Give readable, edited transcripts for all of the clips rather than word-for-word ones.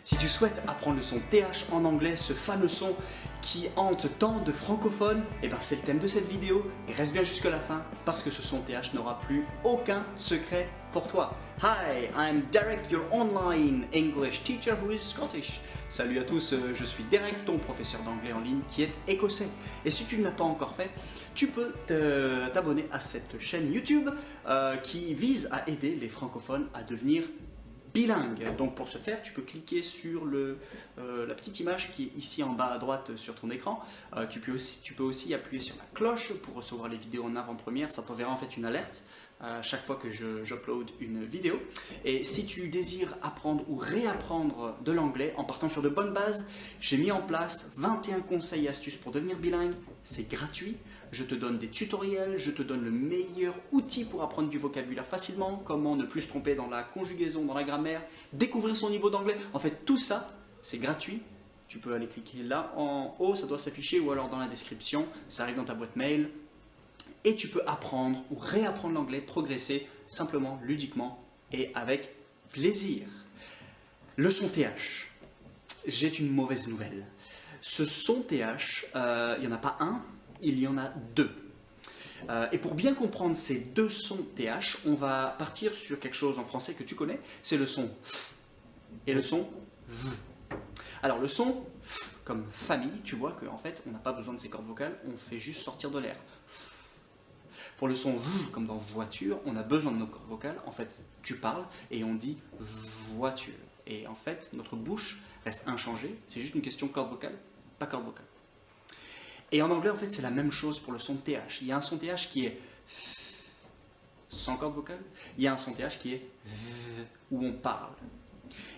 Si tu souhaites apprendre le son TH en anglais, ce fameux son qui hante tant de francophones, et ben c'est le thème de cette vidéo et reste bien jusqu'à la fin parce que ce son TH n'aura plus aucun secret pour toi. Hi, I'm Derek, your online English teacher who is Scottish. Salut à tous, je suis Derek, ton professeur d'anglais en ligne qui est écossais. Et si tu ne l'as pas encore fait, tu peux t'abonner à cette chaîne YouTube qui vise à aider les francophones à devenir bilingue. Donc pour ce faire, tu peux cliquer sur la petite image qui est ici en bas à droite sur ton écran. Tu peux aussi appuyer sur la cloche pour recevoir les vidéos en avant-première. Ça t'enverra en fait une alerte chaque fois que j'upload une vidéo. Et si tu désires apprendre ou réapprendre de l'anglais en partant sur de bonnes bases, j'ai mis en place 21 conseils et astuces pour devenir bilingue. C'est gratuit. Je te donne des tutoriels, je te donne le meilleur outil pour apprendre du vocabulaire facilement, comment ne plus se tromper dans la conjugaison, dans la grammaire, découvrir son niveau d'anglais. En fait, tout ça, c'est gratuit. Tu peux aller cliquer là en haut, ça doit s'afficher, ou alors dans la description, ça arrive dans ta boîte mail. Et tu peux apprendre ou réapprendre l'anglais, progresser simplement, ludiquement et avec plaisir. Le son TH. J'ai une mauvaise nouvelle. Ce son TH, il n'y en a pas un, il y en a deux. Et pour bien comprendre ces deux sons TH, on va partir sur quelque chose en français que tu connais, c'est le son F et le son V. Alors le son F, comme famille, tu vois qu'en fait on n'a pas besoin de ces cordes vocales, on fait juste sortir de l'air. Pour le son V, comme dans voiture, on a besoin de nos cordes vocales. En fait, tu parles et on dit voiture. Et en fait, notre bouche reste inchangée. C'est juste une question de corde vocale, pas corde vocale. Et en anglais, en fait, c'est la même chose pour le son TH. Il y a un son TH qui est sans corde vocale. Il y a un son TH qui est où on parle.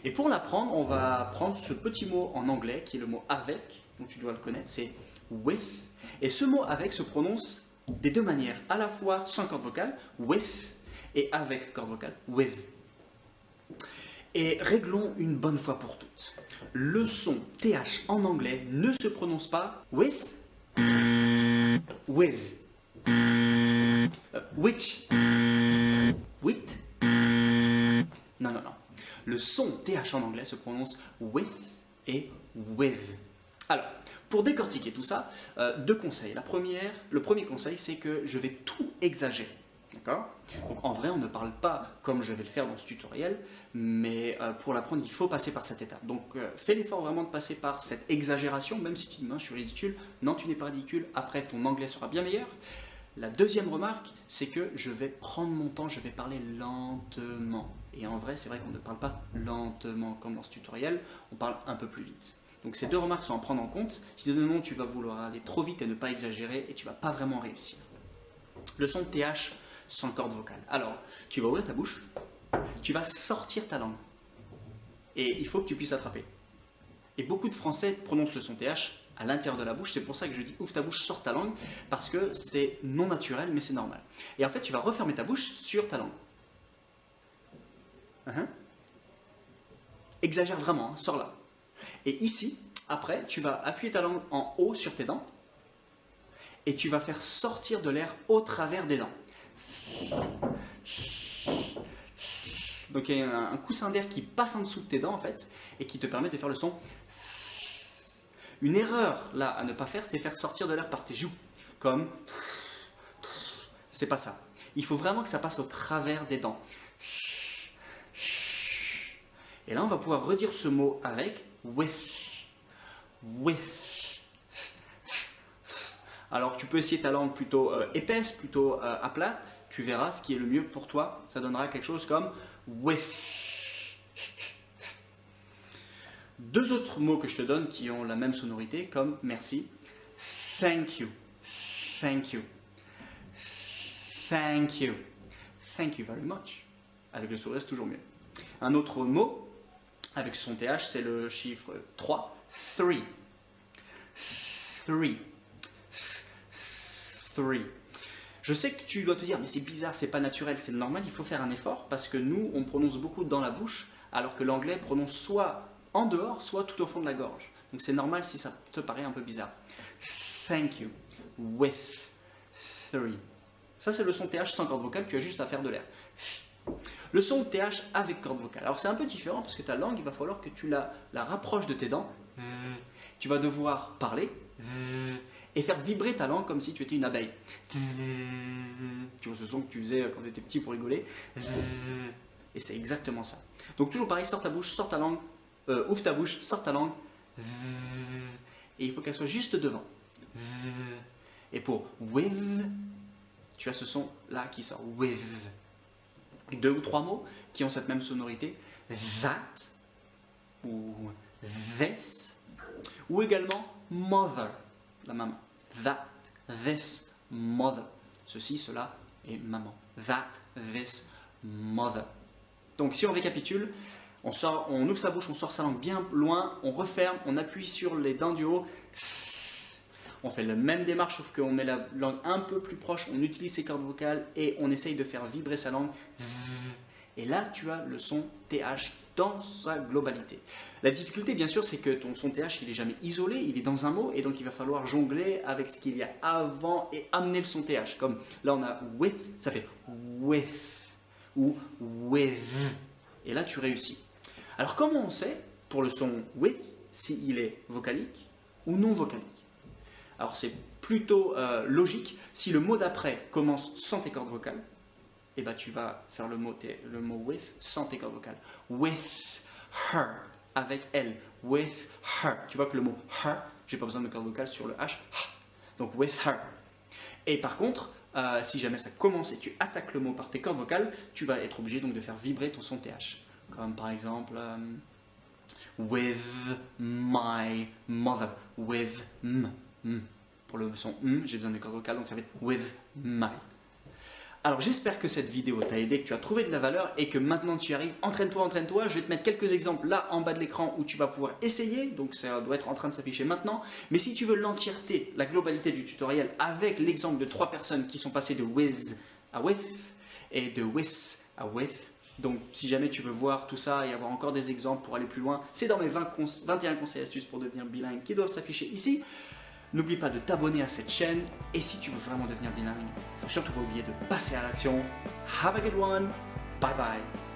Et pour l'apprendre, on va prendre ce petit mot en anglais qui est le mot avec. Donc tu dois le connaître, c'est with. Et ce mot avec se prononce des deux manières, à la fois sans corde vocale, with, et avec corde vocale, with. Et réglons une bonne fois pour toutes. Le son TH en anglais ne se prononce pas with, with, which, with. Non, non, non. Le son TH en anglais se prononce with et with. Alors, pour décortiquer tout ça, deux conseils. Le premier conseil, c'est que je vais tout exagérer. D'accord ? Donc en vrai, on ne parle pas comme je vais le faire dans ce tutoriel, mais pour l'apprendre, il faut passer par cette étape. Donc fais l'effort vraiment de passer par cette exagération, même si tu dis non, je suis ridicule. Non, tu n'es pas ridicule. Après, ton anglais sera bien meilleur. La deuxième remarque, c'est que je vais prendre mon temps, je vais parler lentement. Et en vrai, c'est vrai qu'on ne parle pas lentement comme dans ce tutoriel, on parle un peu plus vite. Donc ces deux remarques sont à prendre en compte. Sinon, tu vas vouloir aller trop vite et ne pas exagérer et tu ne vas pas vraiment réussir. Le son de TH sans corde vocale. Alors, tu vas ouvrir ta bouche, tu vas sortir ta langue. Et il faut que tu puisses attraper. Et beaucoup de Français prononcent le son TH à l'intérieur de la bouche. C'est pour ça que je dis ouvre ta bouche, sors ta langue, parce que c'est non naturel, mais c'est normal. Et en fait, tu vas refermer ta bouche sur ta langue. Exagère vraiment, hein, sors-la. Et ici, après, tu vas appuyer ta langue en haut sur tes dents et tu vas faire sortir de l'air au travers des dents. Donc il y a un coussin d'air qui passe en dessous de tes dents en fait et qui te permet de faire le son. Une erreur là à ne pas faire, c'est faire sortir de l'air par tes joues, comme c'est pas ça. Il faut vraiment que ça passe au travers des dents. Et là, on va pouvoir redire ce mot avec with. With. Alors, tu peux essayer ta langue plutôt épaisse, plutôt à plat. Tu verras ce qui est le mieux pour toi. Ça donnera quelque chose comme with. Deux autres mots que je te donne qui ont la même sonorité, comme merci. Thank you. Thank you. Thank you. Thank you very much. Avec le sourire, c'est toujours mieux. Un autre mot avec son TH, c'est le chiffre 3. 3. 3. 3. Je sais que tu dois te dire, mais c'est bizarre, c'est pas naturel, c'est normal, il faut faire un effort parce que nous, on prononce beaucoup dans la bouche, alors que l'anglais prononce soit en dehors, soit tout au fond de la gorge. Donc c'est normal si ça te paraît un peu bizarre. Thank you. With 3. Ça, c'est le son TH sans corde vocale, tu as juste à faire de l'air. Le son TH avec corde vocale. Alors c'est un peu différent parce que ta langue, il va falloir que tu la rapproches de tes dents. Tu vas devoir parler et faire vibrer ta langue comme si tu étais une abeille. Tu vois ce son que tu faisais quand tu étais petit pour rigoler. Et c'est exactement ça. Donc toujours pareil, sors ta bouche, sors ta langue, ouvre ta bouche, sors ta langue. Et il faut qu'elle soit juste devant. Et pour with, tu as ce son là qui sort. With. 2 ou 3 mots qui ont cette même sonorité. That ou this. Ou également mother, la maman. That, this, mother. Ceci, cela et maman. That, this, mother. Donc si on récapitule, on ouvre sa bouche, on sort sa langue bien loin, on referme, on appuie sur les dents du haut. On fait la même démarche, sauf qu'on met la langue un peu plus proche, on utilise ses cordes vocales et on essaye de faire vibrer sa langue. Et là, tu as le son TH dans sa globalité. La difficulté, bien sûr, c'est que ton son TH, il n'est jamais isolé, il est dans un mot, et donc il va falloir jongler avec ce qu'il y a avant et amener le son TH. Comme là, on a with, ça fait with ou with. Et là, tu réussis. Alors, comment on sait, pour le son with, s'il est vocalique ou non vocalique? Alors, c'est plutôt logique. Si le mot d'après commence sans tes cordes vocales, et ben tu vas faire le mot with sans tes cordes vocales. With her, avec elle. With her. Tu vois que le mot her, j'ai pas besoin de cordes vocales sur le H. Donc with her. Et par contre, si jamais ça commence et tu attaques le mot par tes cordes vocales, tu vas être obligé donc de faire vibrer ton son TH. Comme par exemple, with my mother. With Pour le son j'ai besoin de cordes vocales, donc ça va être with my. Alors j'espère que cette vidéo t'a aidé, que tu as trouvé de la valeur et que maintenant tu y arrives. Entraîne-toi, entraîne-toi. Je vais te mettre quelques exemples là en bas de l'écran où tu vas pouvoir essayer. Donc ça doit être en train de s'afficher maintenant. Mais si tu veux l'entièreté, la globalité du tutoriel avec l'exemple de 3 personnes qui sont passées de with à with et de with à with. Donc si jamais tu veux voir tout ça et avoir encore des exemples pour aller plus loin, c'est dans mes 21 conseils et astuces pour devenir bilingue qui doivent s'afficher ici. N'oublie pas de t'abonner à cette chaîne et si tu veux vraiment devenir bilingue, il ne faut surtout pas oublier de passer à l'action. Have a good one. Bye bye.